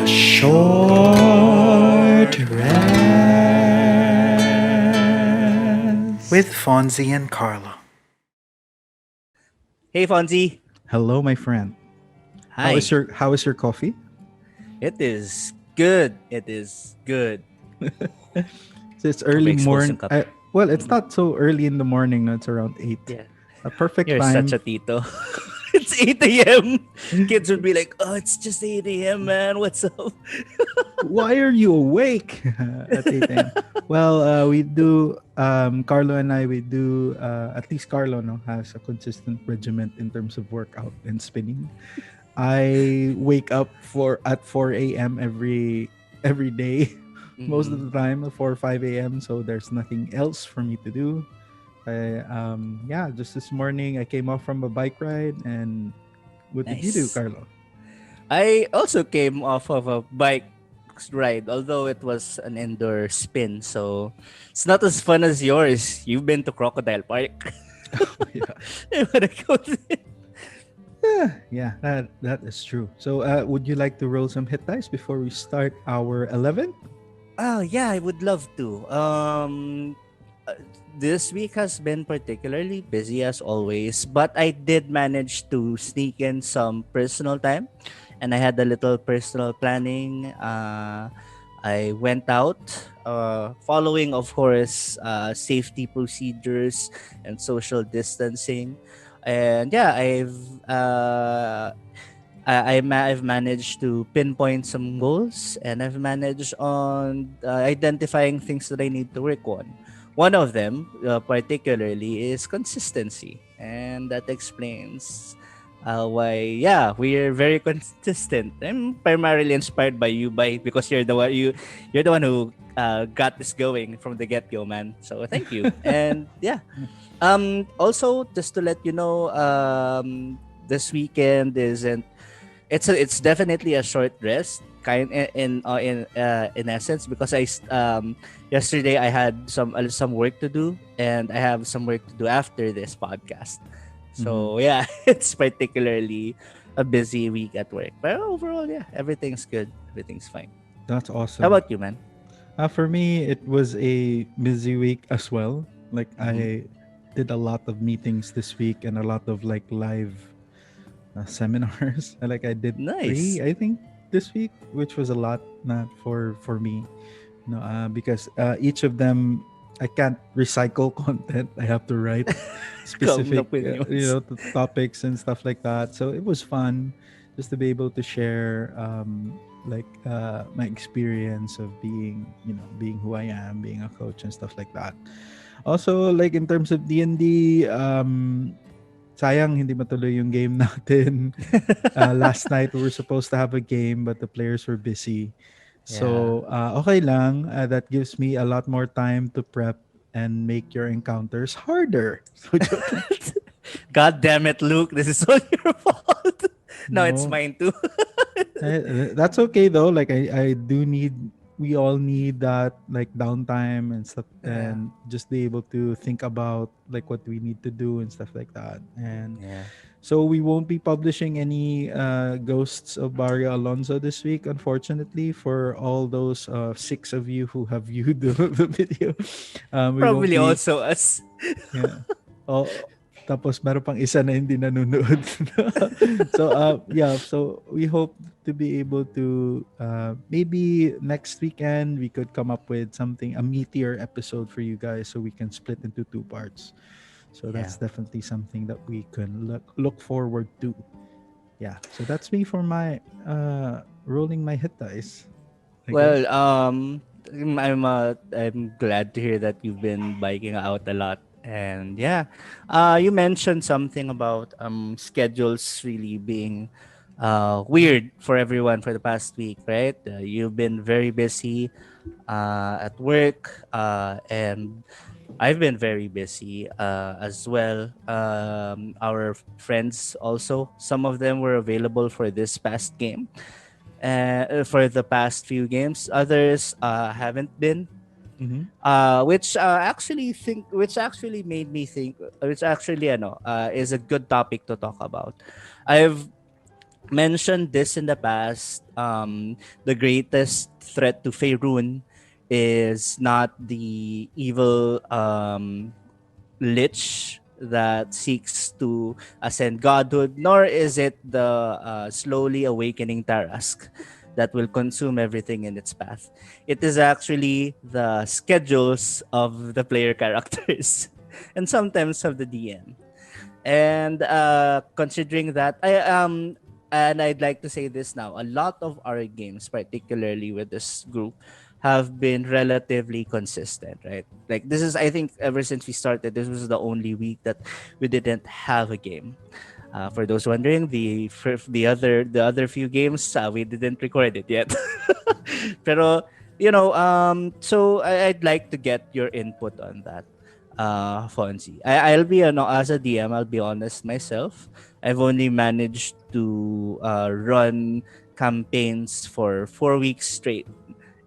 A short with Fonzi and Carlo. Hey Fonzie. Hello, my friend. Hi. How is your coffee? It is good. It is good. So it's Kabay early expose morning. yung cup. Well, it's Mhm. not so early in the morning. No, it's around 8. Yeah. A perfect You're such time. a tito. It's 8 a.m. Kids would be like, oh, it's just 8 a.m., man. What's up? Why are you awake at 8 a.m.? Well, we do. Carlo and I, we do. At least Carlo, no, has a consistent regiment in terms of workout and spinning. I wake up for at 4 a.m. every day, most of Mm-hmm. the time, 4 or 5 a.m. So there's nothing else for me to do. Yeah, just this morning I came off from a bike ride, and what did you do, Nice. Carlo? I also came off of a bike ride, although it was an indoor spin, so it's not as fun as yours. You've been to Crocodile Park. Yeah, You wanna go there? yeah, that is true. So, would you like to roll some hit dice before we start our 11th? Oh yeah, I would love to. Uh, this week has been particularly busy as always, but I did manage to sneak in some personal time, and I had a little personal planning. I went out, following, of course, safety procedures and social distancing, and yeah, I've managed to pinpoint some goals, and I've managed on identifying things that I need to work on. One of them, particularly, is consistency, and that explains why. Yeah, we are very consistent. I'm primarily inspired by you, because you're the one who got this going from the get go, man. So thank you, and yeah. Also, just to let you know, this weekend isn't it's definitely a short rest in essence, because yesterday I had some work to do, and I have some work to do after this podcast. Mm-hmm. So yeah, it's particularly a busy week at work, but overall, yeah, everything's good, everything's fine. That's How awesome. about you, man? For me, it was a busy week as well. Like Mm-hmm. I did a lot of meetings this week and a lot of like live seminars. Like I did Nice. 3, I think, this week, which was a lot, not for me. No, because each of them I can't recycle content. I have to write Coming specific, up with new ones. topics and stuff like that. So it was fun just to be able to share my experience of being, being who I am, being a coach and stuff like that. Also, like in terms of D&D, sayang hindi matuloy yung game natin. Last night we were supposed to have a game, but the players were busy. Yeah. So okay lang. That gives me a lot more time to prep and make your encounters harder. So joke lang. God damn it, Luke. This is all your fault. No, it's No, mine too. that's okay though. Like I do need. We all need that like downtime and stuff, Yeah. and just be able to think about like what we need to do and stuff like that. And Yeah. so we won't be publishing any Ghosts of Barrio Alonso this week, unfortunately, for all those 6 of you who have viewed the video. We won't Probably be, also us. yeah. Oh, tapos meron pang isa na hindi nanonood. So yeah, so we hope to be able to maybe next weekend we could come up with something, a meteor episode for you guys, so we can split into 2 parts. So Yeah. that's definitely something that we can look forward to. Yeah. So that's me for my rolling my hit dice, I Well, guess. I'm glad to hear that you've been biking out a lot. And yeah, you mentioned something about schedules really being weird for everyone for the past week, right? You've been very busy at work, and I've been very busy as well. Our friends also, some of them were available for this past game, for the past few games. Others haven't been. Mm-hmm. Which actually made me think, which actually is a good topic to talk about. I've mentioned this in the past. The greatest threat to Faerun is not the evil lich that seeks to ascend godhood, nor is it the slowly awakening Tarask that will consume everything in its path. It is actually the schedules of the player characters and sometimes of the DM. And considering that, I'd like to say this now. A lot of our games, particularly with this group, have been relatively consistent, right? Like this is, I think, ever since we started, this was the only week that we didn't have a game. For those wondering, the other few games we didn't record it yet. Pero so I'd like to get your input on that, Fonzie. I'll be as a DM. I'll be honest myself. I've only managed to run campaigns for 4 weeks straight,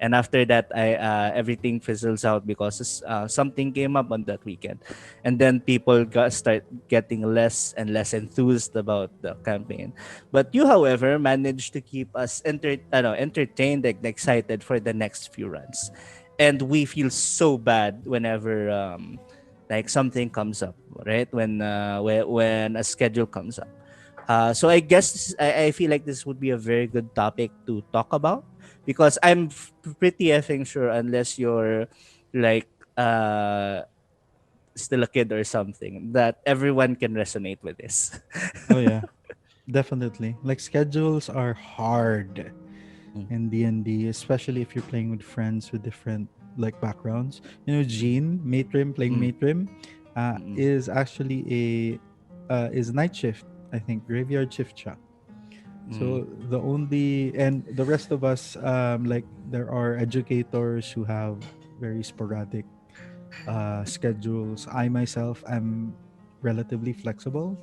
and after that, I everything fizzles out because something came up on that weekend, and then people start getting less and less enthused about the campaign. But you, however, managed to keep us entertained and excited for the next few runs, and we feel so bad whenever like something comes up, right? When a schedule comes up. So I guess I feel like this would be a very good topic to talk about because I'm pretty effing sure, unless you're like still a kid or something, that everyone can resonate with this. Oh yeah, definitely. Like schedules are hard Mm, in D&D, especially if you're playing with friends with different like backgrounds. You know, Jean Matrim playing mm, Matrim mm, is actually is night shift. I think graveyard shift siya. mm, So the only and the rest of us like there are educators who have very sporadic schedules. I myself am relatively flexible.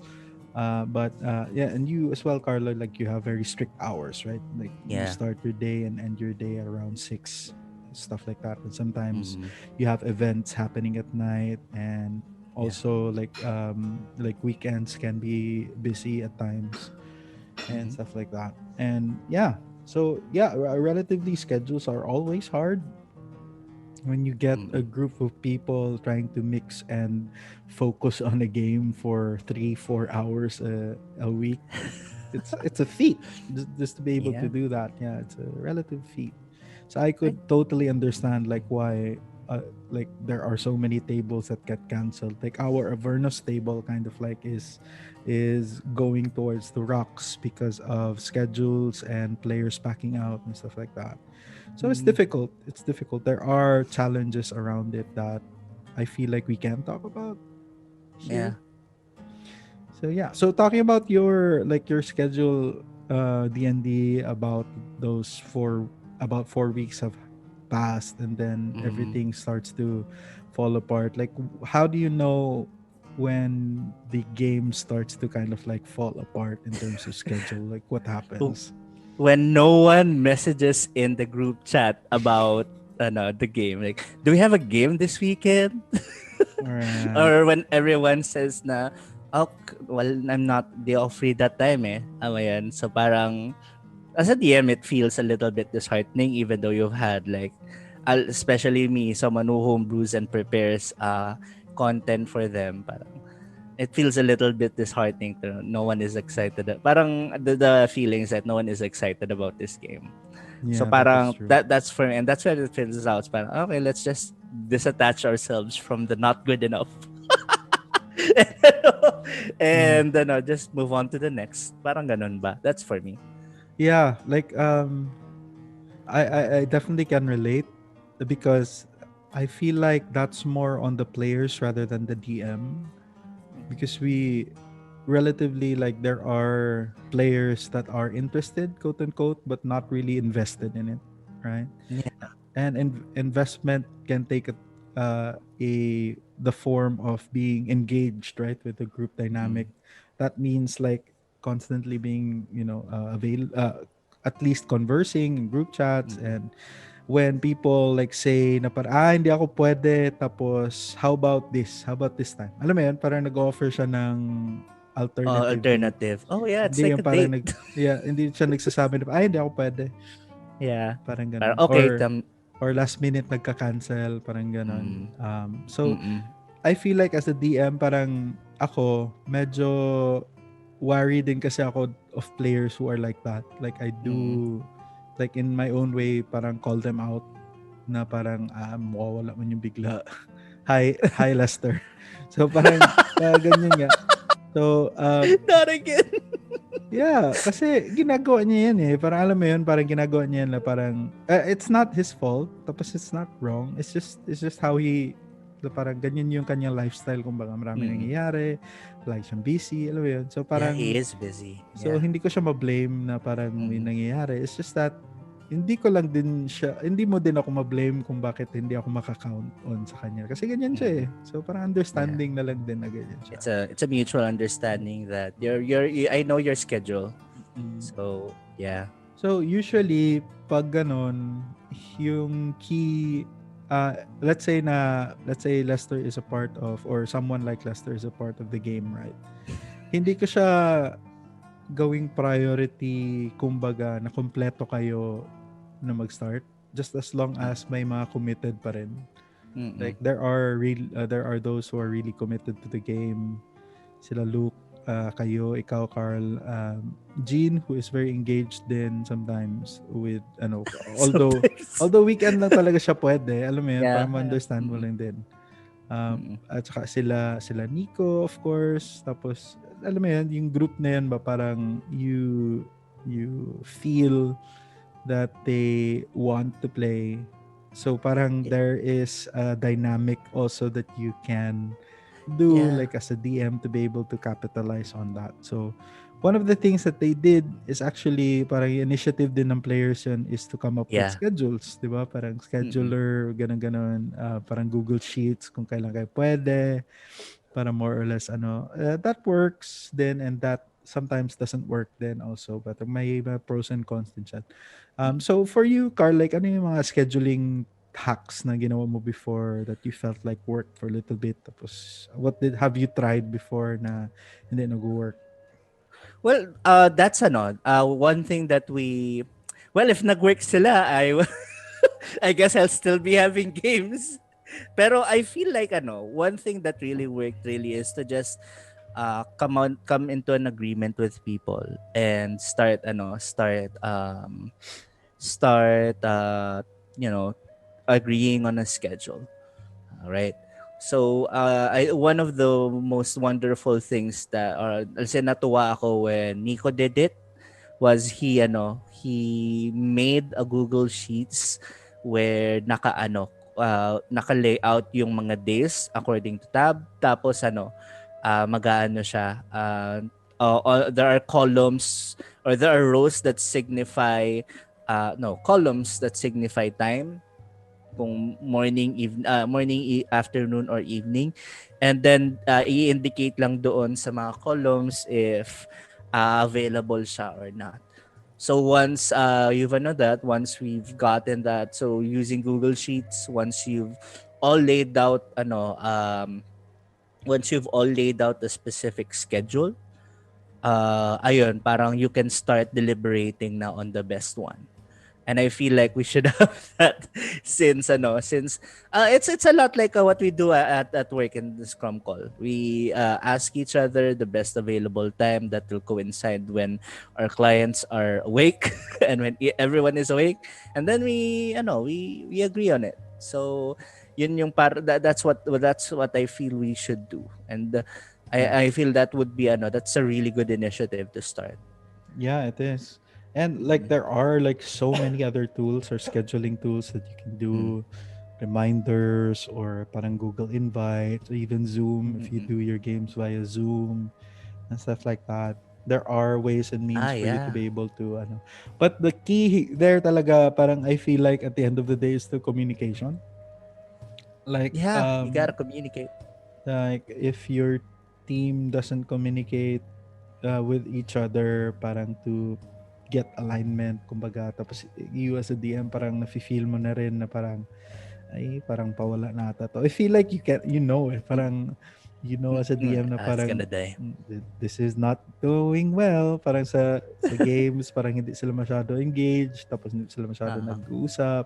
But yeah, and you as well, Carlo, like you have very strict hours, right? Like you yeah. start your day and end your day around 6, stuff like that. And sometimes Mm, you have events happening at night, and yeah. also like weekends can be busy at times and Mm-hmm. stuff like that. And yeah, so yeah, relatively schedules are always hard when you get a Mm-hmm. group of people trying to mix and focus on a game for 3 4 hours a week. It's a feat just to be able to Yeah. do that. Yeah, it's a relative feat. So I I, could totally understand like why like there are so many tables that get canceled. Like our Avernus table kind of like is going towards the rocks because of schedules and players packing out and stuff like that. So it's mm, difficult. It's difficult. There are challenges around it that I feel like we can talk about yeah. here. So yeah. So talking about your like your schedule D&D about those about 4 weeks have passed and then Mm. everything starts to fall apart. Like how do you know when the game starts to kind of like fall apart in terms of schedule? Like what happens? When no one messages in the group chat about the game, like, do we have a game this weekend? All right. Or when everyone says na, oh, well, I'm not day off free that time eh. Yan. So parang, as a DM, it feels a little bit disheartening even though you've had like, especially me, someone who homebrews and prepares content for them. Parang, it feels a little bit disheartening to no one is excited. Parang the feelings that no one is excited about this game. So Yeah, that is parang true. that's for me, and that's where it fizzles out. Parang okay, let's just disattach ourselves from the not good enough, Yeah. and just move on to the next. Parang ganun ba? That's for me. Yeah, like I definitely can relate because I feel like that's more on the players rather than the DM because we relatively like there are players that are interested quote unquote but not really invested in it, right? Yeah. And investment can take a the form of being engaged, right, with the group dynamic. Mm, That means like constantly being at least conversing in group chats. mm, And when people like say na parang hindi ako pwede, tapos how about this time, alam mo yun, parang nag-offer siya ng alternative date. Alternative. Oh yeah, it's Hindi like yung a parang date. hindi siya nagsasabi na, ay, hindi ako pwede. Yeah. Parang Parang ganun. okay, Or last minute nagka-cancel, parang ganun. mm, So, mm, I feel like as a DM, parang ako, medyo worried din kasi ako of players who are like that. Like, I mm. do, like in my own way, parang call them out na parang, mawawala man yung bigla. Hi, Lester. So, parang, ganyan nga. So, Not again. yeah, kasi ginagawa niya yan eh. Parang alam mo yun, parang ginagawa niya yan na parang, it's not his fault, tapos it's not wrong. It's just how he, parang ganyan yung kanyang lifestyle. Kumbaga marami Mm. nangyayari, like siyang busy, alam mo yun. So Yeah, he parang, is busy. so Yeah. hindi ko siya ma-blame na parang may Mm. nangyayari. It's just that, hindi mo din ako ma-blame kung bakit hindi ako maka-count on sa kanya. Kasi ganyan siya eh. Mm. So parang Yeah. understanding na lang din na ganyan siya. It's a mutual understanding that I know your schedule. Mm. So, yeah. So usually pag ganon, yung key let's say Lester is a part of, or someone like Lester is a part of the game, right? Hindi ko siya gawing priority, kumbaga na kumpleto kayo na mag-start, just as long as may mga committed pa rin. Mm-mm. Like there are those who are really committed to the game. Sila Luke, kayo, ikaw, Carl, Jean, who is very engaged din sometimes with, Sometimes. although weekend lang talaga siya pwede, alam mo yan, Yeah. para ma-understand mo Mm-mm. lang din. Mm-mm. At saka sila Nico, of course, tapos, alam mo yan, yung group na yan ba, parang you feel that they want to play. So parang there is a dynamic also that you can do, Yeah. like as a DM, to be able to capitalize on that. So one of the things that they did is actually parang yung initiative din ng players yun is to come up with Yeah. schedules, di ba? Parang Mm-mm. scheduler, ganun-ganun, parang Google Sheets kung kailan kayo pwede, para more or less that works then, and that sometimes doesn't work then also, but may pros and cons din siya. So for you, Carl, like ano yung mga scheduling hacks na ginawa mo before that you felt like worked for a little bit, tapos have you tried before na hindi nag-work? Well, that's one thing that well, if nag-work sila, I guess I'll still be having games. Pero I feel like one thing that really worked really is to just come into an agreement with people and start you know agreeing on a schedule. All right. So, one of the most wonderful things that, or kasi natuwa ako when Nico did it, was he made a Google Sheets where naka-layout yung mga days according to tab, tapos mag-aano siya, there are columns, or there are rows that signify no columns that signify time, kung afternoon or evening, and then i-indicate lang doon sa mga columns if available siya or not. So once we've gotten that, so using Google Sheets, all laid out once you've all laid out the specific schedule, ayun, parang you can start deliberating now on the best one. And I feel like we should have that since it's a lot like what we do at work in the Scrum call. We ask each other the best available time that will coincide when our clients are awake and when everyone is awake, and then we agree on it. So yun yung that's what I feel we should do. And I feel that would be that's a really good initiative to start. Yeah, it is. And like there are like so many other tools or scheduling tools that you can Mm. do, reminders or parang Google Invite, or even Zoom if you Mm-mm. do your games via Zoom and stuff like that. There are ways and means for you to Yeah. be able to But the key there talaga, parang I feel like at the end of the day, is the communication. Like Yeah, you gotta communicate. if your team doesn't communicate with each other, parang to get alignment, kumbaga, tapos you as a DM parang nafe-feel mo na rin na parang ay parang pawala na ata to. I feel like you can, parang you know as a DM na It's parang gonna die. this is not going well. Parang sa games, parang hindi sila masyado engaged, tapos hindi sila masyado Uh-huh. nag-uusap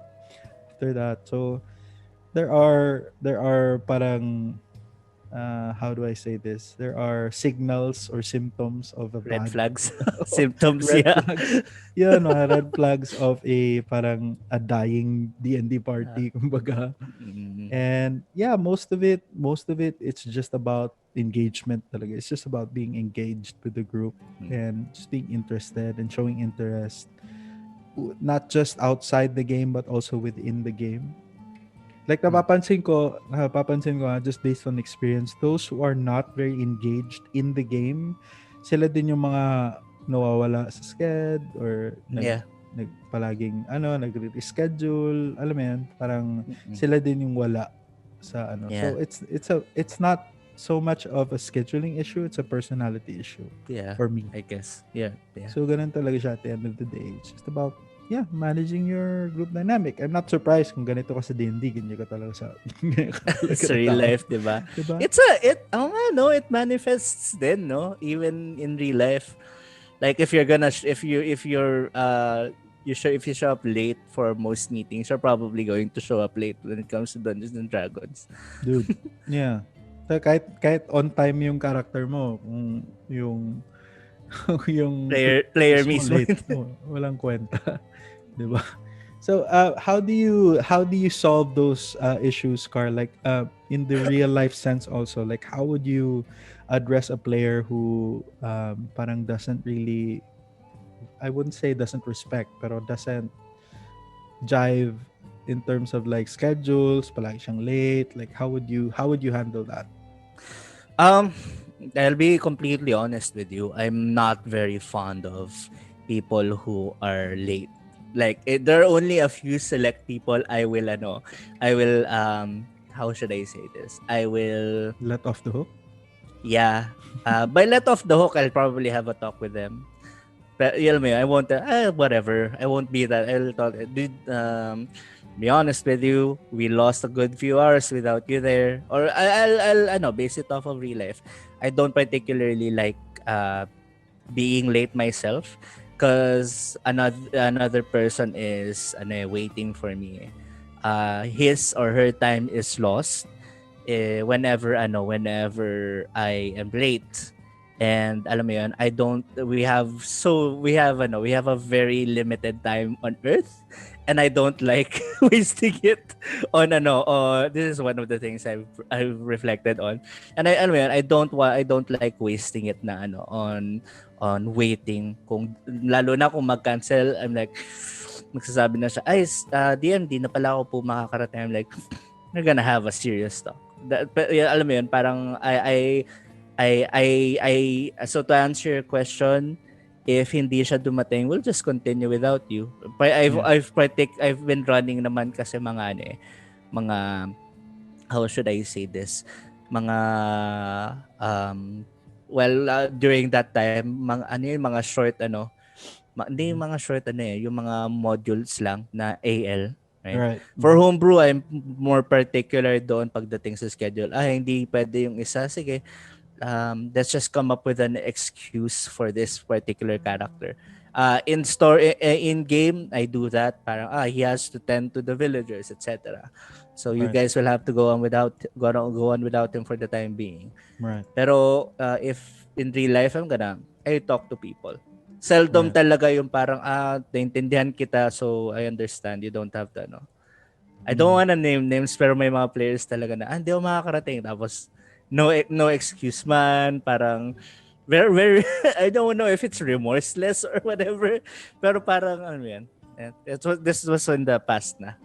after that. So there are parang how do I say this? There are signals or symptoms of a Red bad flags. Symptoms, red yeah. flags. Yeah, no, red flags of a parang a dying D&D Uh, party, kumbaga. mm, And yeah, most of it, it's just about engagement talaga. It's just about being engaged with the group mm, and just being interested and showing interest, not just outside the game but also within the game. Like mm. napapansin ko just based on experience, those who are not very engaged in the game, sila din yung mga nawawala sa sked or Yeah. palaging nagre-reschedule, alam mo yan, parang Mm-mm. sila din yung wala sa Yeah. So it's not so much of a scheduling issue, it's a personality issue Yeah. for me. I guess. Yeah. Yeah. So ganun talaga siya at the end of the day. It's just about managing your group dynamic. I'm not surprised kung ganito ka sa D&D, ganyan ka talaga ganyan ka talaga Sa na real tao. life, di ba? Diba? It manifests din, no? Even in real life. Like if you're gonna, if you're, if you show up late for most meetings, you're probably going to show up late when it comes to Dungeons and Dragons. Dude, yeah. So, kahit on time yung character mo, kung yung yung Player push mo mismo. late, walang kwenta, 'di ba? So, how do you solve those issues, Carl? Like, in the real life sense, also, like, how would you address a player who parang doesn't really, I wouldn't say doesn't respect, pero doesn't jive in terms of like schedules, palagi siyang late. Like, how would you handle that? Um, I'll be completely honest with you. I'm not very fond of people who are late. Like there are only a few select people how should I say this? I will Let off the hook? yeah. By let off the hook, I'll probably have a talk with them. But you know me, I won't whatever. I won't be that. I'll talk dude, be honest with you, we lost a good few hours without you there. Or I'll I know, base it off of real life. I don't particularly like being late myself because another person is waiting for me. His or her time is lost whenever I am late. And alam mo yun, we have a very limited time on earth, and I don't like wasting it on this is one of the things I've reflected on. And I don't like wasting it na on waiting. Kung lalo na kung mag-cancel, I'm like magsasabi na siya, ay, DMD na pala ako po makakarating. I'm like, we're gonna have a serious talk. Alam mo yun, parang so to answer your question, if hindi siya dumating, we'll just continue without you. I've been running naman kasi mga how should I say this? Mga during that time, mga short hindi yung mga short yung mga modules lang na AL, right? Right. For homebrew, I'm more particular doon pagdating sa schedule. Hindi pwede yung isa. Sige, let's just come up with an excuse for this particular character. In game, I do that. Parang he has to tend to the villagers, etc. So you Right. guys will have to go on without him for the time being. Right. Pero if in real life, I talk to people. Seldom Right. talaga yung parang naintindihan kita, so I understand you don't have to I don't wanna name names, pero may mga players talaga na hindi ako makakarating, tapos no excuse man, parang very very I don't know if it's remorseless or whatever, pero parang yan. This was in the past na.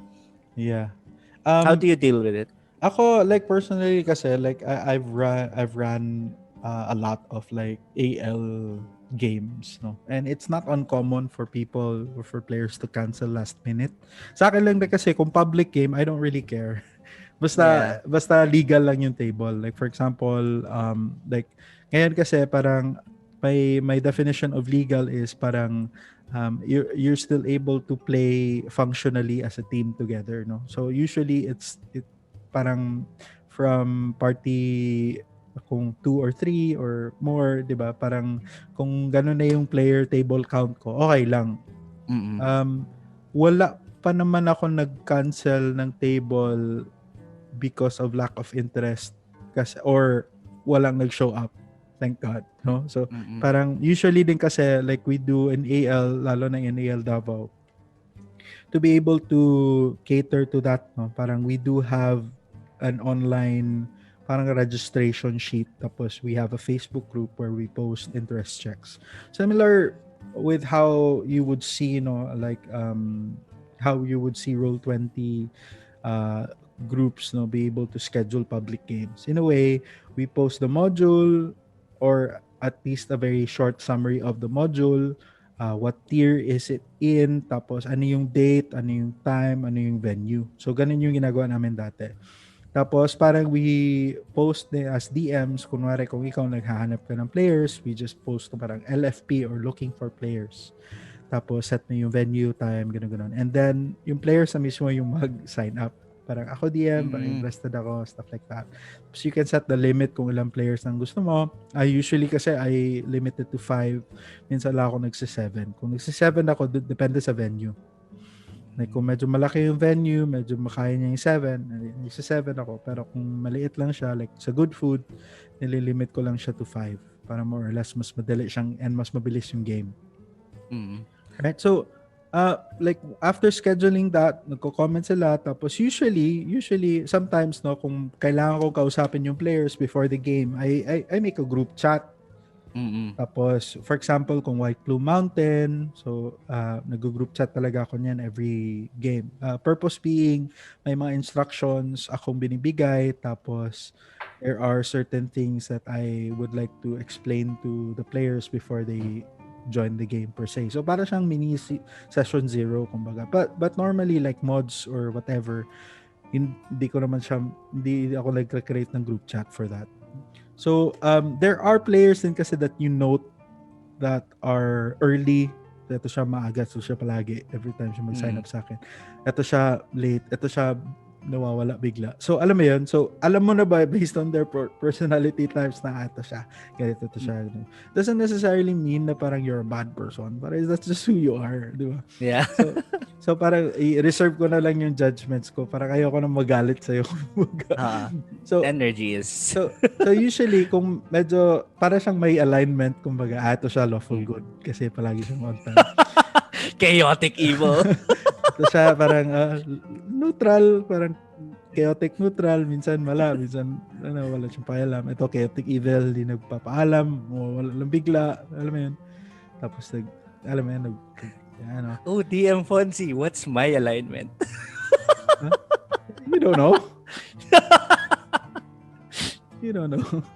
Yeah. How do you deal with it? Ako, like, personally kasi, like, I've run a lot of like AL games, no, and it's not uncommon for people or for players to cancel last minute. Sa akin lang na kasi kung public game, I don't really care. Yeah. Basta legal lang yung table. Like, for example, like ngayon kasi parang my definition of legal is parang you're still able to play functionally as a team together, no. So usually it parang from party kung 2 or 3 or more, 'di ba? Parang kung gano'n na yung player table count ko, okay lang. Mm-mm. Wala pa naman ako nag-cancel ng table because of lack of interest kasi or walang nag-show up. Thank God, no? So Mm-mm. parang usually din kasi like we do in AL, lalo na in AL Davao, to be able to cater to that, no? Parang we do have an online parang registration sheet, tapos we have a Facebook group where we post interest checks. Similar with how you would see, like how you would see Roll20 uh, groups, be able to schedule public games. In a way, we post the module or at least a very short summary of the module, what tier is it in, tapos ano yung date, ano yung time, ano yung venue. So, ganun yung ginagawa namin dati. Tapos, parang we post as DMs, kunwari kung ikaw naghahanap ka ng players, we just post parang LFP or looking for players. Tapos, set na yung venue, time, gano'n. And then, yung players na mismo yung mag-sign up. Parang ako DM, parang Mm-mm. interested ako, stuff like that. So, you can set the limit kung ilang players ang gusto mo. Usually kasi I limited to 5. Minsan lang ako nagsi-7. Kung nagsi-7 ako, depende sa venue. Like kung medyo malaki yung venue, medyo makaya niya yung 7, nagsi-7 ako. Pero kung maliit lang siya, like sa good food, nililimit ko lang siya to 5 para more or less mas madali siyang and mas mabilis yung game. Mm-mm. Right? So, like after scheduling that, nagko-comment sila, tapos usually sometimes, no, kung kailangan ko kausapin yung players before the game, I make a group chat. Mm-mm. Tapos, for example, kung White Plume Mountain, so nag-group chat talaga ako niyan every game. Purpose being, may mga instructions akong binibigay, tapos there are certain things that I would like to explain to the players before they join the game per se. So, para siyang mini session zero, kumbaga. But normally, like mods or whatever, hindi ako nag-create ng group chat for that. So, there are players din kasi that you note that are early. Ito siya maaga. So, siya palagi. Every time siya mag-sign up sa akin. Ito siya late. Ito siya nawawala bigla. So, alam mo yun? So, alam mo na ba based on their personality types na ito siya. Ganito ito siya. Doesn't necessarily mean na parang you're a bad person. But that's just who you are. Di ba? Yeah. So parang i-reserve ko na lang yung judgments ko. Parang ayoko na magalit sa'yo. So, Energy is... So usually kung medyo para siyang may alignment, kumbaga ito siya lawful good kasi palagi siyang on time. Chaotic evil. Ito siya parang neutral, parang chaotic neutral, minsan minsan wala siyang pakialam. Ito chaotic evil, hindi nagpapaalam, wala lang bigla, alam mo yun. Tapos alam mo yun, Oh, DM Fonzi, what's my alignment? Huh? You don't know. You don't know.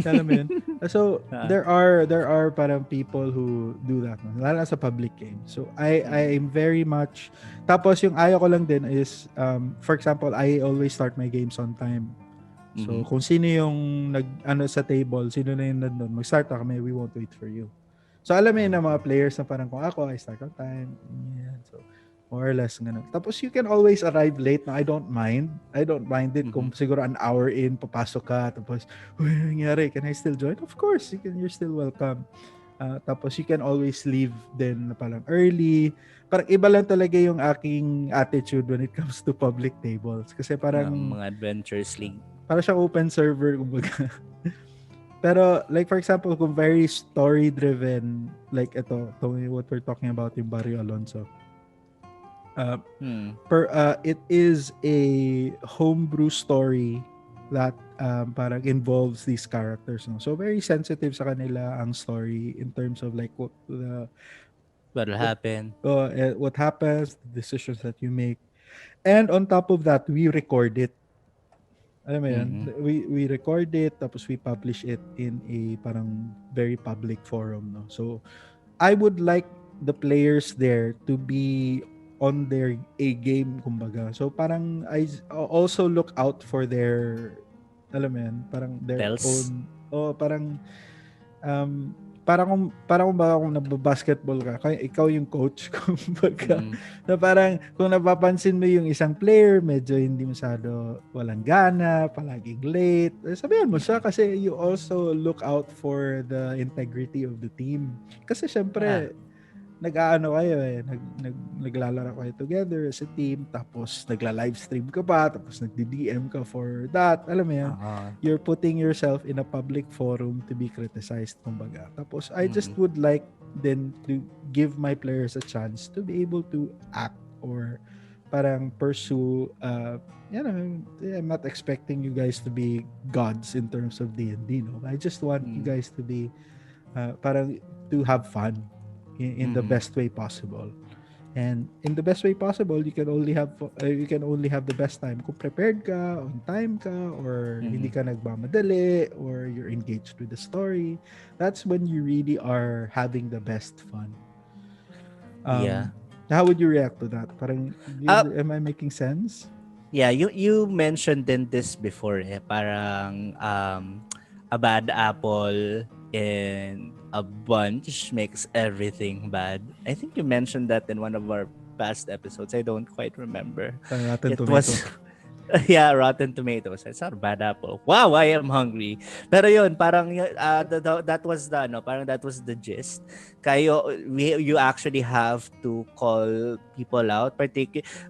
Alam mo yun. So, there are parang people who do that. Lalo na sa public games. So, I'm very much... Tapos, yung ayaw ko lang din is, for example, I always start my games on time. So, kung sino yung sa table, sino na yung nandun, mag-start na kami, we won't wait for you. So, alam mo yun na mga players na parang kung ako, I start on time. Yeah. So, more or less ganun. Tapos you can always arrive late na I don't mind it kung siguro an hour in papasok ka tapos nangyari, can I still join? Of course, you're still welcome. Tapos you can always leave din na parang early. Parang iba lang talaga yung aking attitude when it comes to public tables kasi parang mga Adventures League. Parang siyang open server kumbaga. Pero like for example, kung very story driven like ito what we're talking about yung Barrio Alonso. It is a homebrew story that parang involves these characters, no? So very sensitive sa kanila ang story in terms of like What'll happen, what happens, the decisions that you make, and on top of that we record it. Alam mo yan? We record it tapos we publish it in a parang very public forum, no? So I would like the players there to be on their A game, kumbaga. So parang I also look out for their, alam mo yan, parang their tells? own, parang parang kung baka kung nagba-basketball ka, kaya ikaw yung coach kung baga, Mm. na parang kung napapansin mo yung isang player medyo hindi masyado walang gana, palaging late, sabihan mo siya kasi you also look out for the integrity of the team. Kasi Yeah. syempre nag-aano kayo naglalaro kayo together as a team, tapos nagla-live stream ka pa, tapos nagdi-DM ka for that. Alam mo yan, Oo. you're putting yourself in a public forum to be criticized, kumbaga. Tapos I just Mm. would like then to give my players a chance to be able to act or parang pursue I'm not expecting you guys to be gods in terms of D&D, no? I just want you Mm. guys to be parang to have fun in the Mm. best way possible. And in the best way possible, you can only have the best time kung prepared ka, on time ka, or hindi Mm. ka nagmamadali, or you're engaged with the story. That's when you really are having the best fun. Yeah. How would you react to that? Parang, Uh, am I making sense? yeah, you mentioned din this before parang a bad apple and a bunch makes everything bad. I think you mentioned that in one of our past episodes. I don't quite remember. Parang Rotten It Tomato. was yeah, Rotten Tomatoes. It's not a bad apple. Wow, I am hungry. Pero yun, parang that was the parang that was the gist. You actually have to call people out.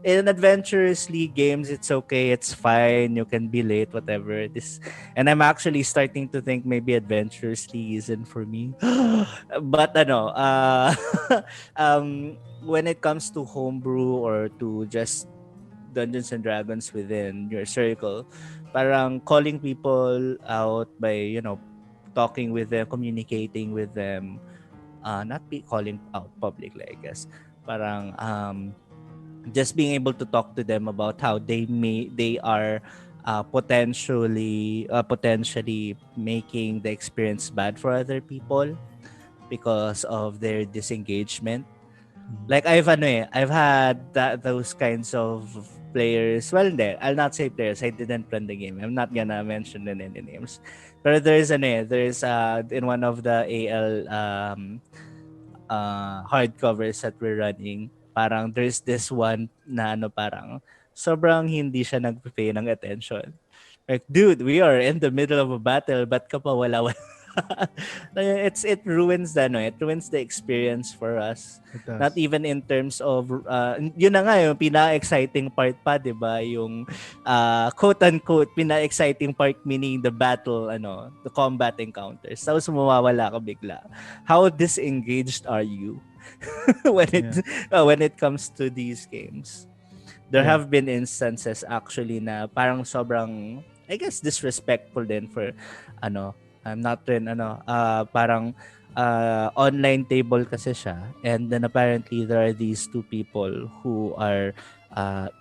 In adventurous league games, it's okay, it's fine. You can be late, whatever it is. And I'm actually starting to think maybe adventurous league isn't for me. But when it comes to homebrew or to just Dungeons and Dragons within your circle, parang calling people out by, talking with them, communicating with them, not be calling out publicly, I guess. Parang just being able to talk to them about how they are potentially making the experience bad for other people because of their disengagement. Mhm. Like I've had those kinds of players. Well, hindi, I'll not say players. I didn't run the game. I'm not gonna mention any names. But there's in one of the AL hardcovers that we're running, parang there's this one na parang sobrang hindi siya nagpe-pay ng attention. Like, dude, we are in the middle of a battle, but ka pa wala wala. It ruins it ruins the experience for us. It Not does. even in terms of yun na nga yung pina-exciting part pa, 'di ba? Yung quote unquote pina-exciting part, meaning the battle, the combat encounters. Tapos mawawala ka bigla. How disengaged are you Yeah. when it comes to these games? There Yeah. have been instances actually na parang sobrang, I guess, disrespectful din for I'm not rin parang online table kasi siya, and then apparently there are these two people who are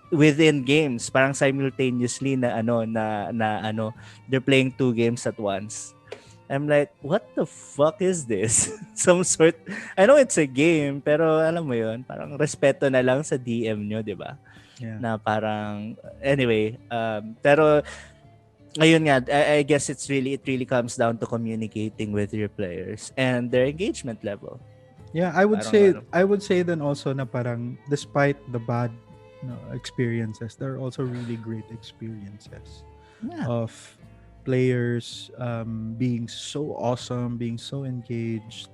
within games, parang simultaneously na they're playing two games at once. I'm like, what the fuck is this? Some sort, I know it's a game, pero alam mo yun, parang respeto na lang sa DM nyo, di ba? Yeah. Na parang, anyway, pero ayun nga, I guess it really comes down to communicating with your players and their engagement level. Yeah, I would Parang say I would say then also na parang despite the bad experiences, there are also really great experiences yeah, of players being so awesome, being so engaged,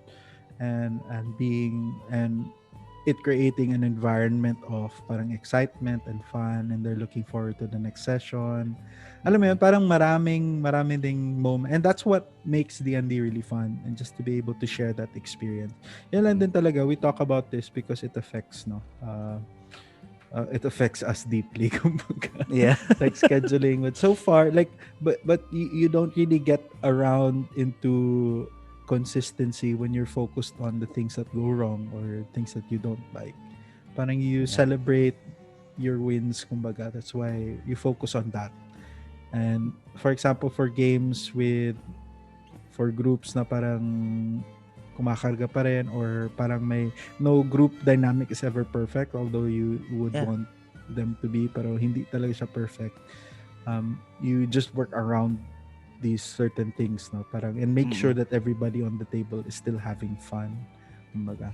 and it creating an environment of parang excitement and fun, and they're looking forward to the next session. Alam mo yun, mm-mm, parang maraming ding moment, and that's what makes D&D really fun, and just to be able to share that experience. Yan lang din talaga, we talk about this because it affects it affects us deeply kumbaga. yeah, Like scheduling, but so far like but you don't really get around into consistency when you're focused on the things that go wrong or things that you don't like. Parang you yeah, celebrate your wins, kumbaga. That's why you focus on that. And for example, for games for groups na parang kumakarga pa rin, or parang may no group dynamic is ever perfect, although you would yeah, want them to be, pero hindi talaga siya perfect. You just work around these certain things, no, parang, and make sure Mm-mm. that everybody on the table is still having fun, kumbaga.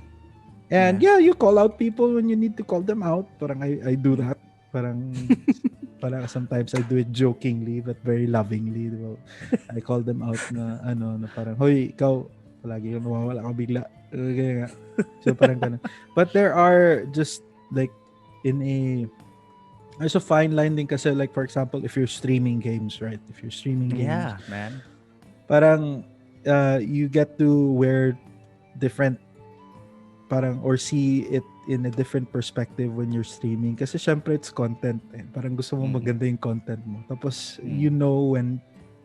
And Yeah. yeah, you call out people when you need to call them out. Parang I do Mm. that. Parang sometimes I do it jokingly but very lovingly. Diba? I call them out na na parang, hoy, ikaw, palagi yung nawawala ka bigla. Kaya nga. So parang ganun. But there are just like in a there's a fine line din kasi, like for example, if you're streaming games, right? If you're streaming games, Yeah, man. parang you get to wear different parang or see it in a different perspective when you're streaming kasi syempre it's content eh. Parang gusto mo Mm-mm. maganda yung content mo. Tapos Mm. when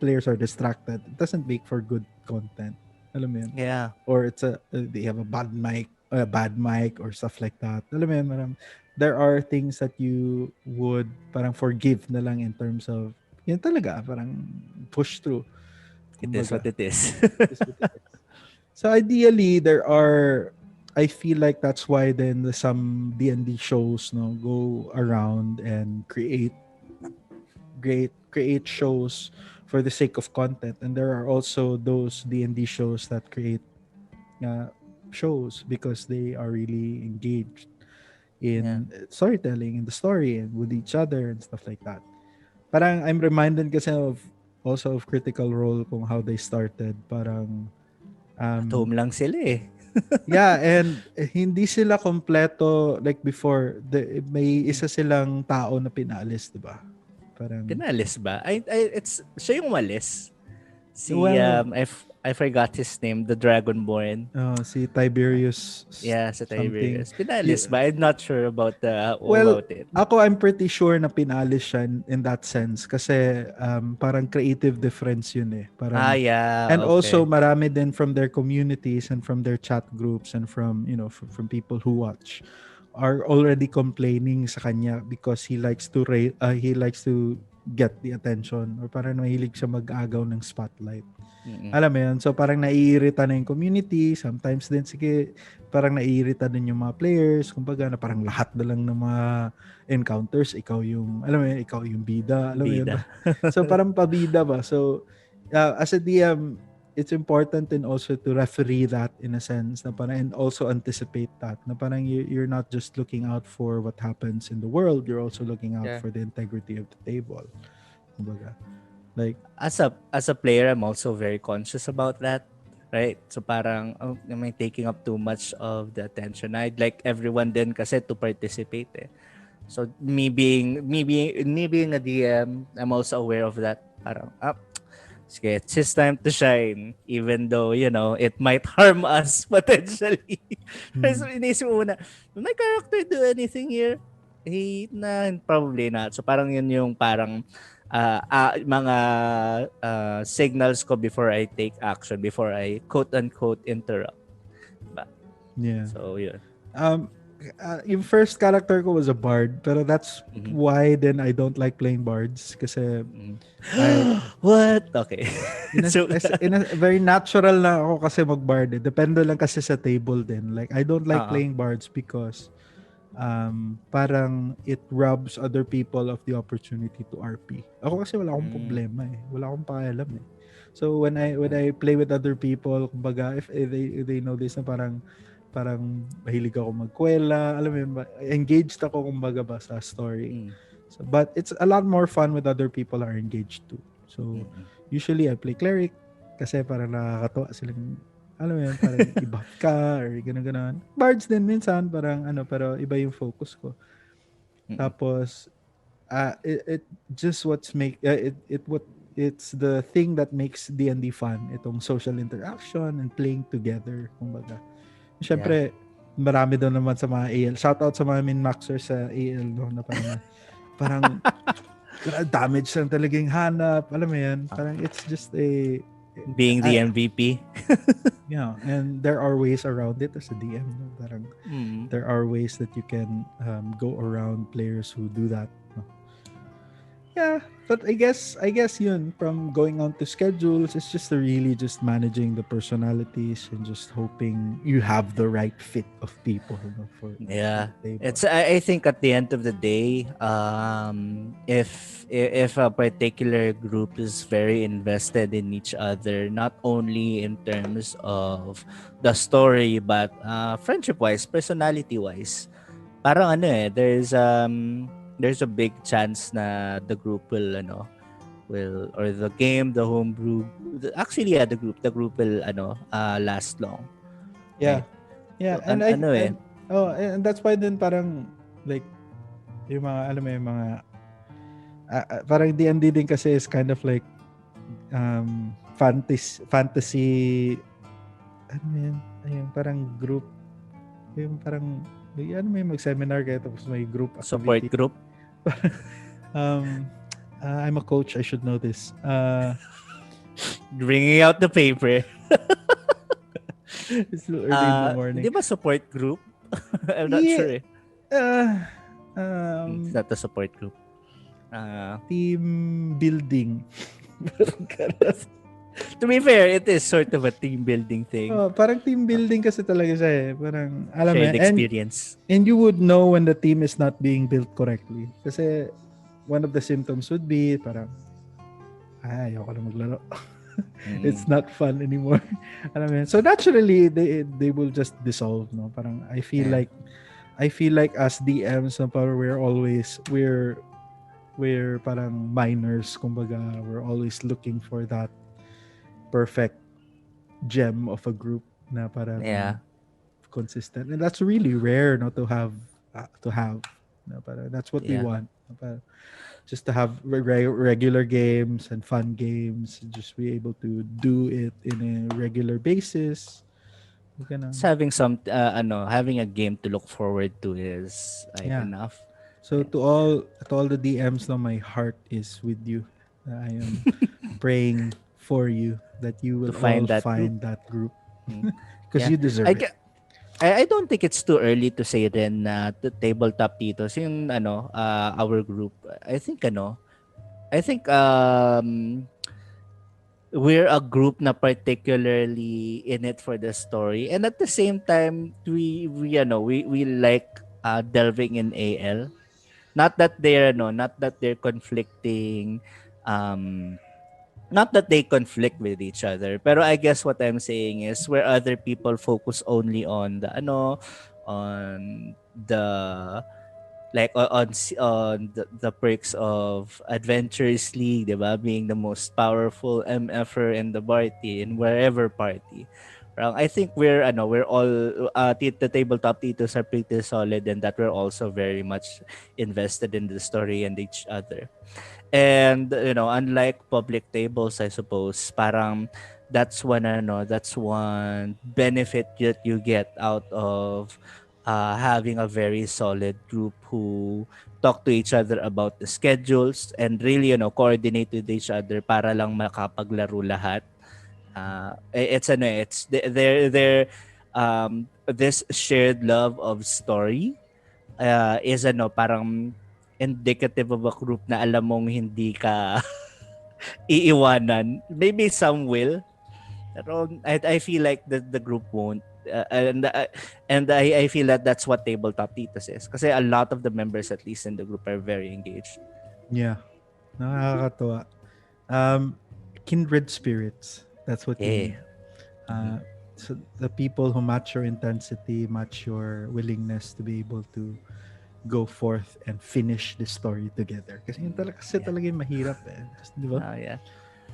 players are distracted, it doesn't make for good content. Alam mo yun? Yeah. Or it's they have a bad mic or stuff like that. Alam mo yun, there are things that you would parang forgive na lang in terms of yun talaga, parang push through. It is what Kumbaga, it is. is what it is. So ideally, there are. I feel like that's why then some D&D shows no go around and create shows for the sake of content, and there are also those D&D shows that create uh, shows because they are really engaged Yeah. in storytelling in the story and with each other and stuff like that. Parang I'm reminded kasi of also of Critical Role kung how they started. Parang At um home lang sila eh. yeah, and hindi sila kompleto like before. May Mm. isa silang tao na pinalis, 'di ba? Parang Pinalis ba? It's siya yung umalis. Si well, I forgot his name, the Dragonborn. si Tiberius Yeah, sa something. Tiberius. Pinalis Y- ba? I'm not sure about well, about it. I'm pretty sure na pinalis siya in that sense kasi parang creative difference yun eh. Ah, Parang yeah, and also okay. marami din from their communities and from their chat groups and from from people who watch are already complaining sa kanya because he likes to get the attention or parang mahilig siya mag-agaw ng spotlight. Mm-mm. Alam mo yun? So parang naiirita na yung community. Sometimes din sige, parang naiirita din yung mga players. Kumbaga na parang lahat na lang ng mga encounters, ikaw yung, alam mo yun, ikaw yung bida. Alam mo yun? Bida. So parang pabida ba? So as a DM, it's important and also to referee that in a sense na parang, and also anticipate that na parang you're not just looking out for what happens in the world, you're also looking out Yeah. for the integrity of the table. Kumbaga. Like, As a player, I'm also very conscious about that. Right? So parang, am I taking up too much of the attention? I'd like everyone din kasi to participate eh. So me being a DM, I'm also aware of that. Parang, sige, it's his time to shine. Even though, it might harm us potentially. So inisip mo muna, will my character do anything here? Probably not. So parang yun yung parang mga signals ko before I take action, before I quote-unquote interrupt. Ba? yeah. So, yun. Um, yung first character ko was a bard, pero that's Mhm. why then I don't like playing bards kasi Mm. I What? Okay. So, in a very natural na ako kasi mag-bard. Eh. Depende lang kasi sa table din. Like I don't like uh playing bards because parang it robs other people of the opportunity to RP. Ako kasi wala akong mm, problema eh. Wala akong pakialam eh. So when I play with other people, kumbaga if they know this na parang mahilig ako magkwela, alam mo yun, engaged ako kumbaga ba sa story. mm, So, but it's a lot more fun with other people are engaged too. So, mm, usually I play cleric kasi parang nakakatawa silang, alam mo yun, parang i-buff ka or gano'n-gano'n. Bards din minsan, parang pero iba yung focus ko. mm. Tapos, it just what's make, it's the thing that makes D&D fun. Itong social interaction and playing together, kumbaga. Yeah. Siyempre, marami doon naman sa mga AL. Shoutout sa mga min-maxers sa AL, no, na parang damage lang talagang hanap. Alam mo yan? Parang it's just Being the MVP. and there are ways around it as a DM. No? Parang Mm. there are ways that you can go around players who do that. No? Yeah, but I guess yun from going on to schedules, it's just really just managing the personalities and just hoping you have the right fit of people, for the Yeah. table. I think at the end of the day, if a particular group is very invested in each other, not only in terms of the story but friendship wise, personality wise, parang ano there's a big chance na the group will, or the game, the homebrew, actually yeah, the group will last long, Yeah. right? Yeah, So and I ano eh. and oh, and that's why then parang like yung mga alam mo yung mga parang D&D din kasi is kind of like fantasy ano mo yun? Ayun, parang group yung parang ano mo yung mag-seminar kayo tapos may group Support activity. group. um I'm a coach, I should know this. Bringing out the paper. It's still early in the morning. Di ba support group? I'm not Yeah. sure eh. Uh, It's um not a support group. Uh, team building. Parang ganun. to be fair, it is sort of a team building thing. Oh, parang team building kasi talaga siya eh. Parang, alam mo Shared yan. experience. And you would know when the team is not being built correctly. Kasi one of the symptoms would be parang, ayoko na maglaro. It's Mm. not fun anymore. Alam mo yan. So naturally, they will just dissolve, no? Parang, Yeah. I feel like as DMs, no, parang we're parang minors, kumbaga, we're always looking for that perfect gem of a group na parang Yeah. consistent, and that's really rare not to have no, parang that's what we Yeah. want. No, parang just to have regular games and fun games, just be able to do it in a regular basis. Just Ganun. having a game to look forward to is like Yeah. enough. So Yeah. to all the DMs, no, my heart is with you. I am praying for you that you To will all find that group. find that group Mm. because Yeah. you I, deserve it. ge- I don't think it's too early to say then na the tabletop titos yung our group. I think we're a group na particularly in it for the story, and at the same time we like delving in AL. Not that they're conflicting, um not that they conflict with each other, pero I guess what I'm saying is where other people focus only on on the on the perks of Adventures League, 'di ba? Being the most powerful MFer in the party, in wherever party. I think we're all the tabletop titos are pretty solid, and that we're also very much invested in the story and each other. And unlike public tables, I suppose, parang that's one benefit that you get out of having a very solid group who talk to each other about the schedules and really coordinate with each other para lang makapaglaro lahat. It's this shared love of story is parang indicative of a group na alam mong hindi ka iiwanan. Maybe some will, pero I feel like the group won't. And I feel that that's what tabletop titos is. Kasi a lot of the members, at least in the group, are very engaged. Yeah, nakakatuwa. Um, kindred spirits. That's what you Yeah. need. Mhm. Uh, so the people who match your intensity, match your willingness to be able to go forth and finish the story together. Kasi Yeah. talaga yung mahirap eh. Just, di ba? Yeah.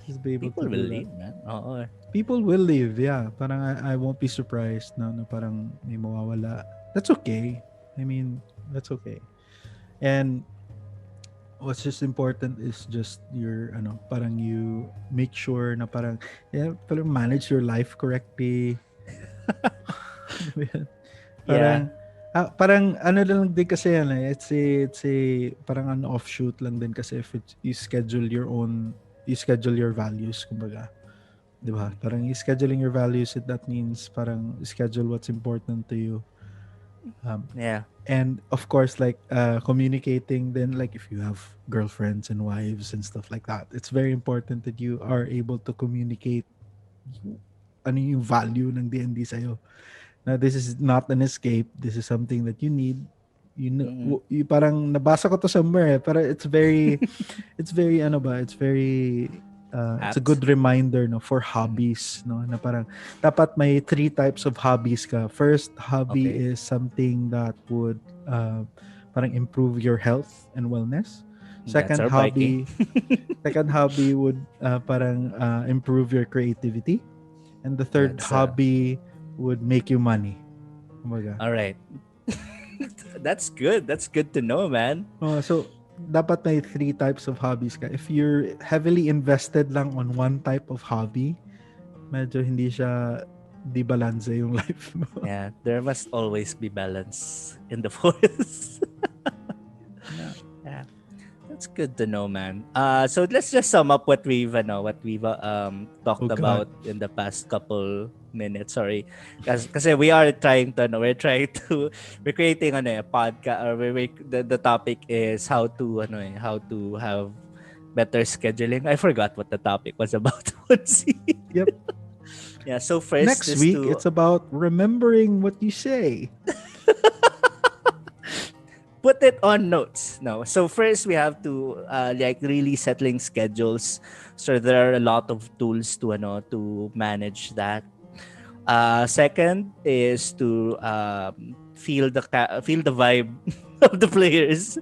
Just be able to People will do that. leave, man. Oo. People will leave, yeah. Parang I won't be surprised na parang may mawawala. That's okay. I mean, that's okay. And what's just important is just your parang you make sure na parang parang manage your life correctly. Yeah. Parang parang ano lang din kasi yan eh. It's a parang an offshoot lang din kasi if you schedule you schedule your values, kumbaga. 'Di ba? Parang you scheduling your values, that means parang schedule what's important to you. Um, Yeah. and of course, like communicating. Then, like if you have girlfriends and wives and stuff like that, it's very important that you are able to communicate ano yung value ng D&D sa'yo. Na this is not an escape. This is something that you need. You know, Mm-mm. parang nabasa ko to somewhere, pero it's very ano ba, it's a Apt. good reminder no for Mm-hmm. hobbies no na parang dapat may three types of hobbies ka. First hobby Okay. is something that would parang improve your health and wellness. That's our biking. Second hobby would parang improve your creativity, and the third That's hobby would make you money. Kumbaga. all right. That's good. That's good to know, man. So dapat may three types of hobbies ka. If you're heavily invested lang on one type of hobby, medyo hindi siya di balanse yung life mo. Yeah, there must always be balance in the forest. Yeah. Yeah. That's good to know, man. So let's just sum up what we've Oh talked God. about in the past couple minutes. Sorry, because we are trying to, we're trying to, we're creating a podcast, or the topic is how to, how to have better scheduling. I forgot what the topic was about. Yep. Yeah. So first Next is week, to it's about remembering what you say. put it on notes. No. So first we have to like really settling schedules. So there are a lot of tools to to manage that. Second is to feel the vibe of the players.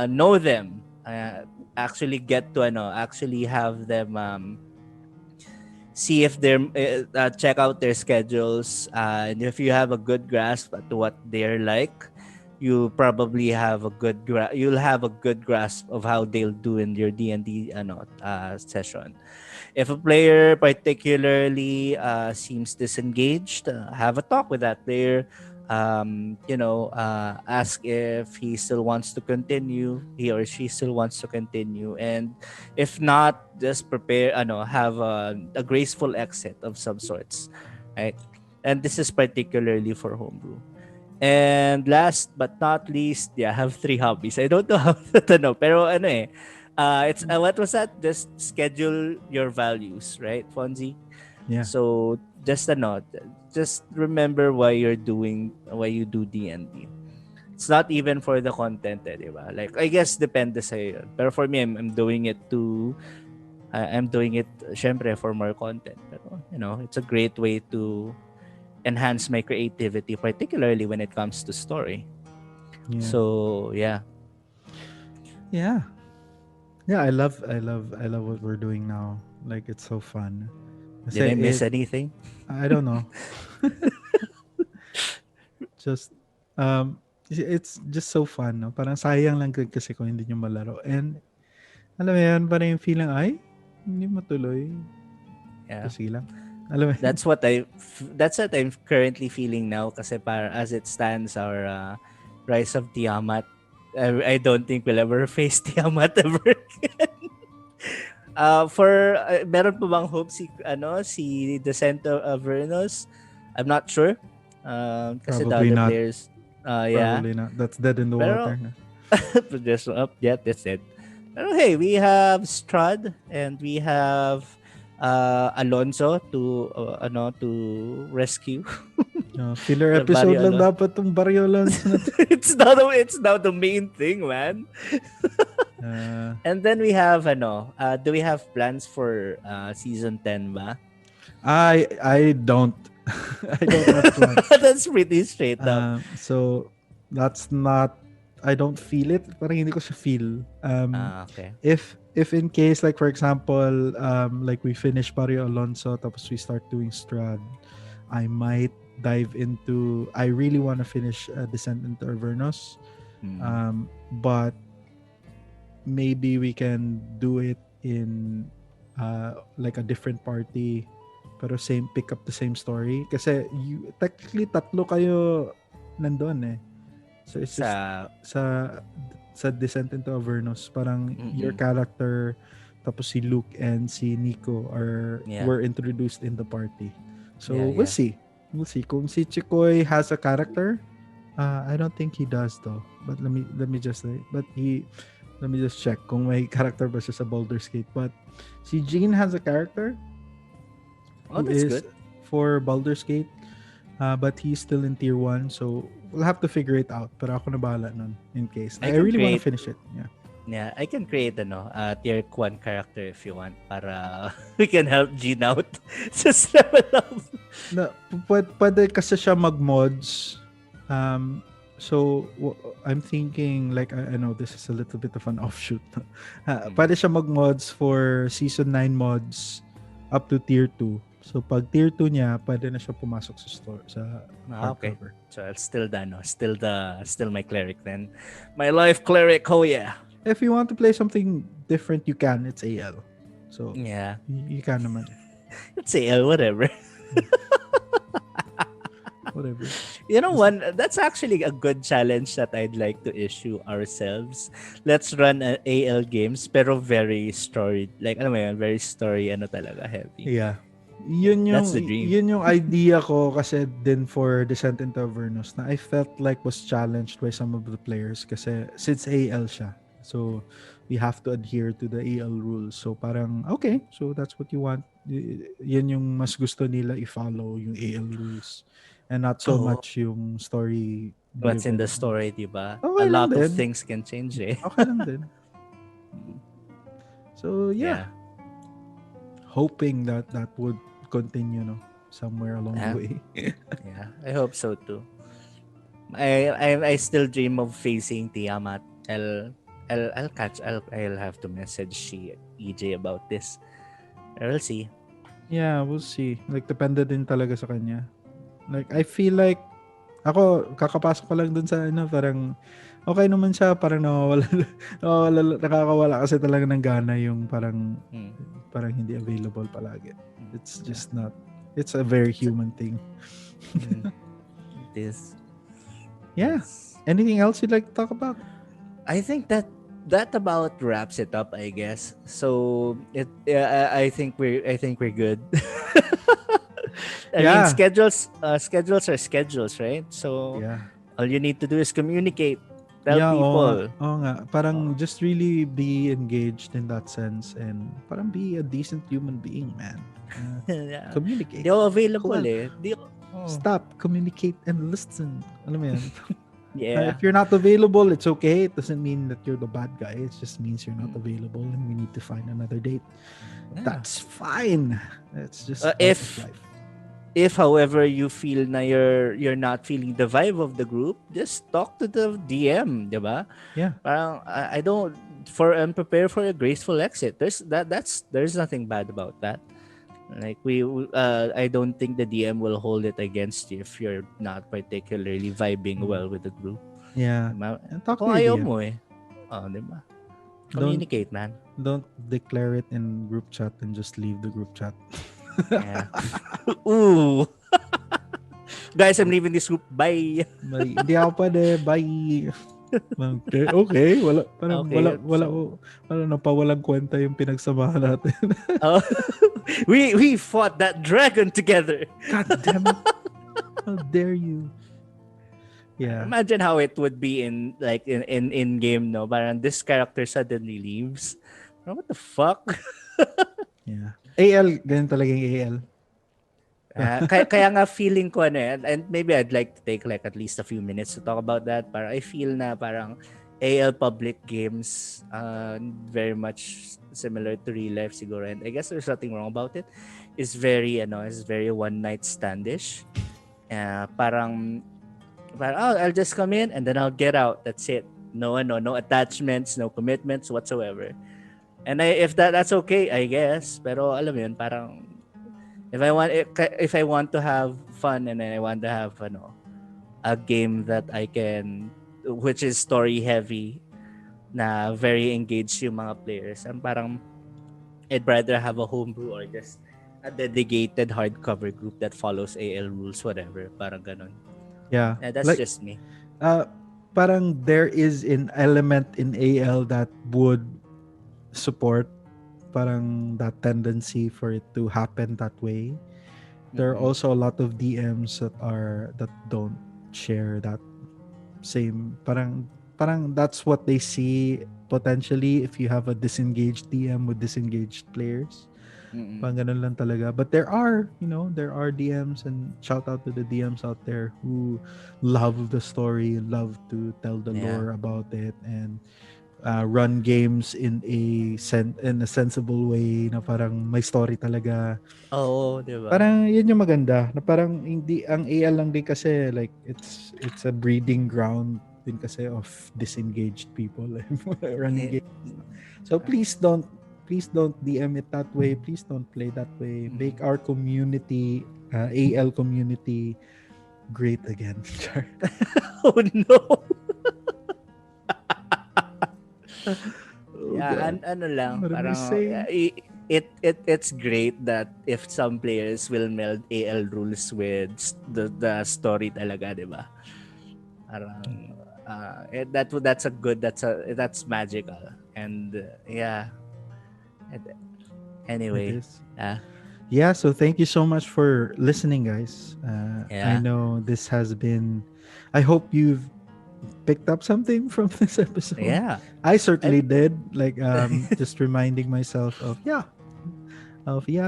Know them. Actually get to actually have them see if they're check out their schedules, and if you have a good grasp at what they're like, you probably have a you'll have a good grasp of how they'll do in your D&D session. If a player particularly seems disengaged, have a talk with that player. Ask if he still wants to continue, he or she still wants to continue, and if not, just prepare. Have a graceful exit of some sorts, right? And this is particularly for homebrew. And last but not least, yeah, I have three hobbies. I don't know how to know, pero it's what was that? Just schedule your values, right, Fonzie? Yeah. So just just remember why you do D&D. It's not even for the content, diba? Like I guess depende sa yun. Pero for me, I'm doing it I'm doing it syempre for more content. Pero it's a great way to enhance my creativity, particularly when it comes to story. Yeah. So yeah. Yeah. Yeah, I love what we're doing now. Like it's so fun. Did Kasi I miss anything? I don't know. Just it's just so fun, no? Parang sayang lang kasi kung hindi nyo malaro. And alam mo yan, parang yung feeling ay hindi matuloy Yeah. kasi lang. Alam mo yun? That's what I'm currently feeling now, kasi para as it stands, our Rise of Tiamat, I don't think we'll ever face Tiamat ever again. Meron pa bang hope si Descent of Avernus? I'm not sure. Kasi the Probably other not. players, yeah. Probably not. That's dead in the Pero water. No? just up, yeah, that's it. Pero hey, we have Strud and we have Alonso to to rescue. Filler episode Barrio lang Alonso. dapat tong Barrio Alonso na to. It's now the main thing, man. Uh, And then we have do we have plans for season 10 ba? I don't. I don't have plans. That's pretty straight up. So that's not. I don't feel it. Parang hindi ko siya feel. Okay. If in case like for example, like we finish Barrio Alonso, tapos we start doing Strad, I might dive into. I really want to finish Descent into Avernus, but maybe we can do it in like a different party, pero pick up the same story. Kasi technically tatlo kayo nandun eh. So it's just sa Descent into Avernus, parang your character, tapos si Luke and si Nico were introduced in the party. So we'll see. We'll see. Kung si Chikoy has a character, I don't think he does though. But let me just say. But let me just check kung may character ba siya sa Baldur's Gate. But si Jean has a character Oh, who that's is good. for Baldur's Gate. But he's still in tier 1, so we'll have to figure it out. Pero ako na bahala nun in case. I I can really want to create finish it. Yeah. Yeah, I can create tier 1 character if you want para we can help Jean out. Just level up. Na, pwede kasi siya mag-mods. Um, so, I'm thinking, like, I know this is a little bit of an offshoot. Pwede siya mag-mods for Season 9 mods up to Tier 2. So, pag Tier 2 niya, pwede na siya pumasok sa store, sa Okay. hardcover. So I'll still my cleric then. My life cleric, oh yeah. If you want to play something different, you can. It's AL. So, Yeah. you can naman. Let's say whatever. Whatever. You know, that's actually a good challenge that I'd like to issue ourselves. Let's run AL games pero very story, like ano mo yun, very story talaga heavy. Yeah. Yun That's the dream. yung idea ko kasi din for Descent into Avernus na I felt like was challenged by some of the players kasi since AL siya. So we have to adhere to the AL rules. So parang okay, so that's what you want. Yan yung mas gusto nila i-follow yung AL rules and not so Oh, much yung story what's in driven. the story, diba? A Okay lang lot of din. things can change eh. Okay lang din. So yeah, Yeah. hoping that would continue somewhere along the Yeah. way. Yeah, I hope so too. I still dream of facing Tiamat. I'll have to message EJ about this. We'll see. Yeah, we'll see. Like, depende din talaga sa kanya. Like, I feel like, ako, kakapasok ko lang dun sa, parang, okay naman siya, parang nakakawala kasi talaga ng gana yung parang hindi available palagi. It's just not, it's a very human thing. It is. Yeah. Anything else you'd like to talk about? I think that about wraps it up, I guess. So I think we're good. I mean, schedules are schedules, right? So all you need to do is communicate, tell people. Oo nga. Parang just really be engaged in that sense and parang be a decent human being, man. Yeah. Communicate. Di ako available eh. Stop, communicate and listen. Alam mo yan? Yeah. If you're not available, it's okay. It doesn't mean that you're the bad guy. It just means you're not available and we need to find another date. Yeah. That's fine. It's just if however you feel na you're not feeling the vibe of the group, just talk to the DM, diba? Yeah. Parang I don't prepare for a graceful exit. There's nothing bad about that. Like I don't think the DM will hold it against you if you're not particularly vibing well with the group. Yeah. Diba? And talk to your DM. Mo eh. Oh, diba? Communicate, man. Don't declare it in group chat and just leave the group chat. Yeah. Ooh. Guys, I'm leaving this group. Bye. Hindi ako pwede. Bye. Okay. Wala na pa walang kwenta yung pinagsamahan natin. We fought that dragon together. God damn it. How dare you? Yeah. Imagine how it would be in game, no? Parang this character suddenly leaves. What the fuck? Yeah. AL, ganun talaga yung AL. Kaya nga feeling ko and maybe I'd like to take like at least a few minutes to talk about that. Para I feel na parang AL public games very much similar to real life siguro, and I guess there's nothing wrong about it. It's very one night standish. Parang I'll just come in and then I'll get out. That's it. No attachments, no commitments whatsoever. And if that's okay, I guess. Pero alam mo yun, parang if I want to have fun and then I want to have a game that I can, which is story heavy, na very engaged yung mga players, and parang I'd rather have a homebrew or just a dedicated hardcover group that follows AL rules, whatever. Parang ganun. Yeah. That's just me. Parang there is an element in AL that would support parang that tendency for it to happen that way. There are also a lot of DMs that don't share that same. Parang that's what they see potentially if you have a disengaged DM with disengaged players. Mm-mm. Parang ganun lang talaga. But there are, there are DMs, and shout out to the DMs out there who love the story, love to tell the Yeah. lore about it, and run games in a sensible way na parang may story talaga. Oo, 'di ba? Parang yun yung maganda na parang hindi ang AL lang din kasi like it's a breeding ground din kasi of disengaged people running Eh, games. So please don't DM it that way. Please don't play that way. mm. Make our community, AL community, great again. Char. Oh, no. Oh Yeah, God. ano lang, What am I parang saying? it's great that if some players will meld AL rules with the story talaga, 'di ba? Parang that's magical. And yeah, and It anyway, is. yeah. Yeah, so thank you so much for listening, guys. I Yeah. know this has been. I hope you've picked up something from this episode. Yeah. I I certainly did. Like, just reminding myself of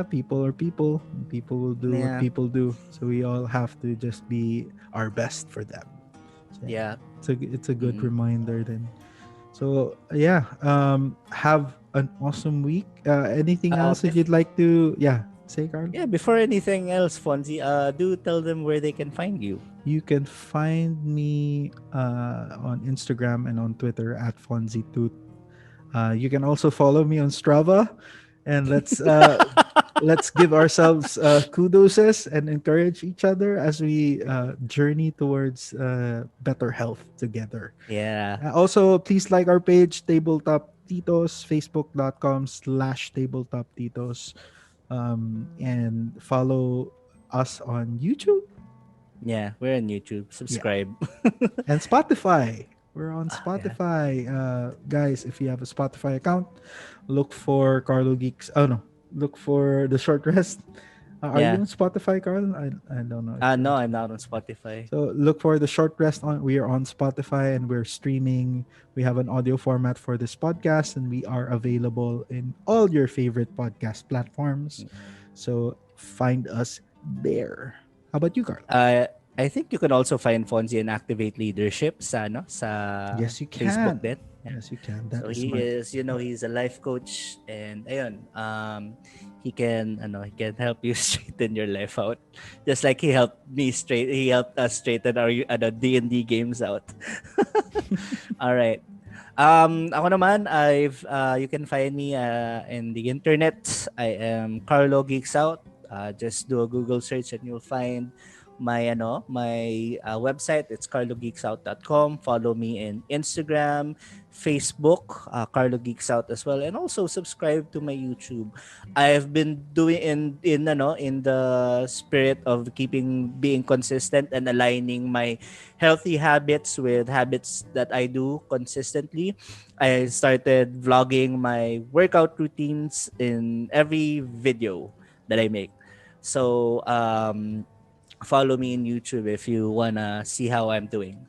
people are people. And people will do what yeah. people do. So we all have to just be our best for them. So yeah, Yeah. it's a good Mm-mm. reminder then. So yeah, have an awesome week. Anything else that Bef- you'd like to? Yeah, say, Carl. yeah, before anything else, Fonzie, do tell them where they can find you. You can find me on Instagram and on Twitter at FonzieToot. You can also follow me on Strava, and let's give ourselves kudos and encourage each other as we journey towards better health together. Yeah. Also, please like our page, Tabletop Titos, facebook.com/Tabletop Titos, and follow us on YouTube. Yeah, we're on YouTube. Yeah. Subscribe. And Spotify. We're on Yeah. Spotify. Guys, if you have a Spotify account, look for Carlo Geeks. Oh no, look for the short rest. Are you Yeah. on Spotify, Carl? I don't know if you're No, on I'm Spotify. not on Spotify. So look for the short rest on. We are on Spotify and we're streaming. We have an audio format for this podcast, and we are available in all your favorite podcast platforms. So find us there. How about you, Carl? I think you can also find Fonzie and Activate Leadership sa Yes, you Facebook can. din. Yeah. Yes, you can. That So is he my. is, he's a life coach, and ayun, he can help you straighten your life out. Just like he helped us straighten our D&D games out. All right. Ako naman, you can find me in the internet. I am Carlo Geeks Out. Just do a Google search and you'll find my website. It's carlogeeksout.com. Follow me in Instagram, Facebook, Carlo Geeks Out as well, and also subscribe to my YouTube. I've been doing in the spirit of being consistent and aligning my healthy habits with habits that I do consistently. I started vlogging my workout routines in every video that I make. So follow me in YouTube if you wanna see how I'm doing.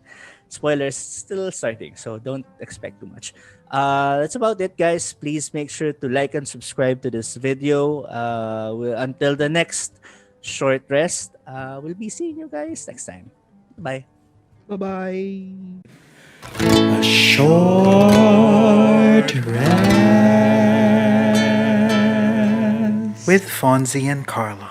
Spoilers still starting, so don't expect too much. That's about it, guys. Please make sure to like and subscribe to this video. Until the next short rest, we'll be seeing you guys next time. Bye. Bye bye. A short rest with Fonzie and Carlo.